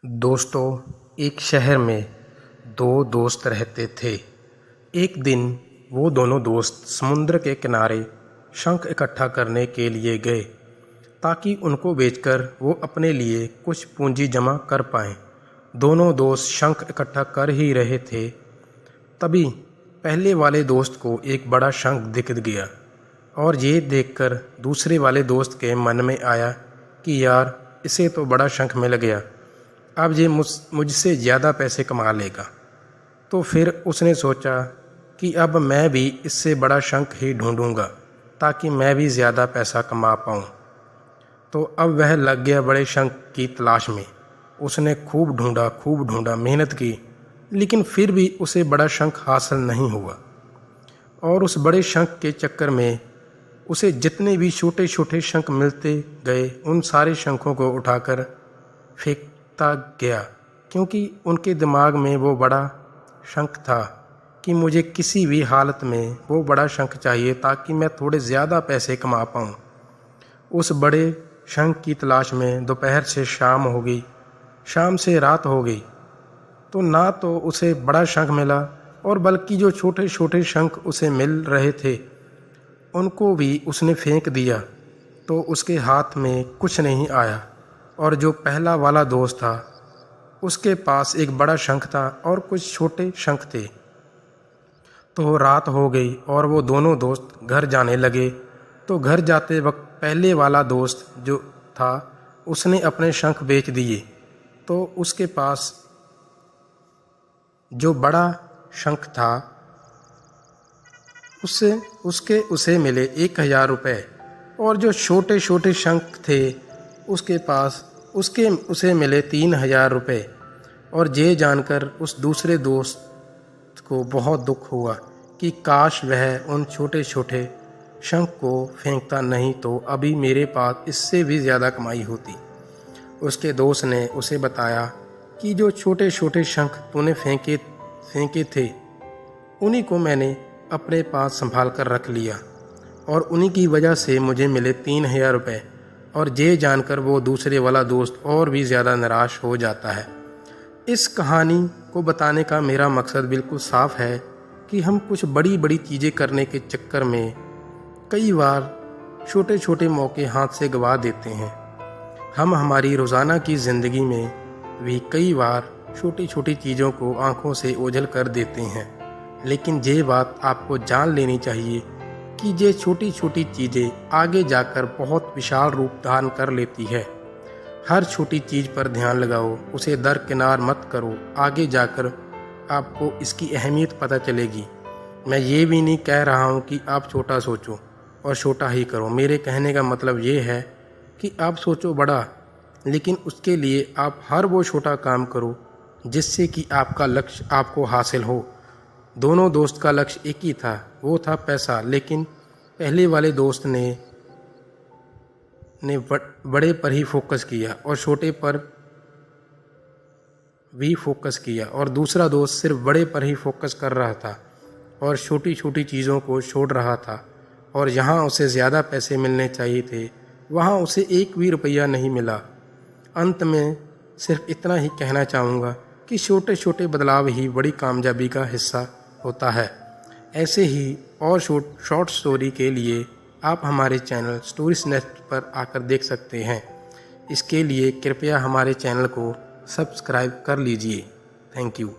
दोस्तों, एक शहर में दो दोस्त रहते थे। एक दिन वो दोनों दोस्त समुद्र के किनारे शंख इकट्ठा करने के लिए गए ताकि उनको बेचकर वो अपने लिए कुछ पूंजी जमा कर पाएं। दोनों दोस्त शंख इकट्ठा कर ही रहे थे, तभी पहले वाले दोस्त को एक बड़ा शंख दिख गया और ये देखकर दूसरे वाले दोस्त के मन में आया कि यार, इसे तो बड़ा शंख मिल गया, अब ये मुझसे ज़्यादा पैसे कमा लेगा। तो फिर उसने सोचा कि अब मैं भी इससे बड़ा शंख ही ढूंढूंगा ताकि मैं भी ज़्यादा पैसा कमा पाऊँ। तो अब वह लग गया बड़े शंख की तलाश में। उसने खूब ढूंढा, मेहनत की, लेकिन फिर भी उसे बड़ा शंख हासिल नहीं हुआ। और उस बड़े शंख के चक्कर में उसे जितने भी छोटे छोटे शंख मिलते गए, उन सारे शंखों को उठाकर फेंकता गया, क्योंकि उनके दिमाग में वो बड़ा शंख था कि मुझे किसी भी हालत में वो बड़ा शंख चाहिए ताकि मैं थोड़े ज़्यादा पैसे कमा पाऊँ। उस बड़े शंख की तलाश में दोपहर से शाम हो गई, शाम से रात हो गई, तो ना तो उसे बड़ा शंख मिला और बल्कि जो छोटे छोटे शंख उसे मिल रहे थे उनको भी उसने फेंक दिया। तो उसके हाथ में कुछ नहीं आया और जो पहला वाला दोस्त था उसके पास एक बड़ा शंख था और कुछ छोटे शंख थे। तो रात हो गई और वो दोनों दोस्त घर जाने लगे। तो घर जाते वक्त पहले वाला दोस्त जो था उसने अपने शंख बेच दिए। तो उसके पास जो बड़ा शंख था उसे मिले 1000 रुपये और जो छोटे छोटे शंख थे उसके पास उसे मिले 3000 रुपये। और ये जानकर उस दूसरे दोस्त को बहुत दुख हुआ कि काश वह उन छोटे छोटे शंख को फेंकता, नहीं तो अभी मेरे पास इससे भी ज़्यादा कमाई होती। उसके दोस्त ने उसे बताया कि जो छोटे छोटे शंख तूने फेंके थे उन्हीं को मैंने अपने पास संभाल कर रख लिया और उन्हीं की वजह से मुझे मिले 3000 रुपये। और ये जानकर वो दूसरे वाला दोस्त और भी ज़्यादा निराश हो जाता है। इस कहानी को बताने का मेरा मकसद बिल्कुल साफ है कि हम कुछ बड़ी बड़ी चीज़ें करने के चक्कर में कई बार छोटे छोटे मौके हाथ से गंवा देते हैं। हम हमारी रोज़ाना की ज़िंदगी में भी कई बार छोटी छोटी चीज़ों को आंखों से ओझल कर देते हैं, लेकिन ये बात आपको जान लेनी चाहिए कि ये छोटी छोटी चीज़ें आगे जाकर बहुत विशाल रूप धारण कर लेती है। हर छोटी चीज़ पर ध्यान लगाओ, उसे दरकिनार मत करो, आगे जाकर आपको इसकी अहमियत पता चलेगी। मैं ये भी नहीं कह रहा हूँ कि आप छोटा सोचो और छोटा ही करो। मेरे कहने का मतलब ये है कि आप सोचो बड़ा, लेकिन उसके लिए आप हर वो छोटा काम करो जिससे कि आपका लक्ष्य आपको हासिल हो। दोनों दोस्त का लक्ष्य एक ही था, वो था पैसा, लेकिन पहले वाले दोस्त ने बड़े पर ही फोकस किया और छोटे पर भी फोकस किया, और दूसरा दोस्त सिर्फ बड़े पर ही फोकस कर रहा था और छोटी छोटी चीज़ों को छोड़ रहा था। और जहाँ उसे ज़्यादा पैसे मिलने चाहिए थे वहाँ उसे एक भी रुपया नहीं मिला। अंत में सिर्फ इतना ही कहना चाहूँगा कि छोटे छोटे बदलाव ही बड़ी कामयाबी का हिस्सा होता है। ऐसे ही और शॉर्ट स्टोरी के लिए आप हमारे चैनल स्टोरीज नेस्ट पर आकर देख सकते हैं। इसके लिए कृपया हमारे चैनल को सब्सक्राइब कर लीजिए। Thank you.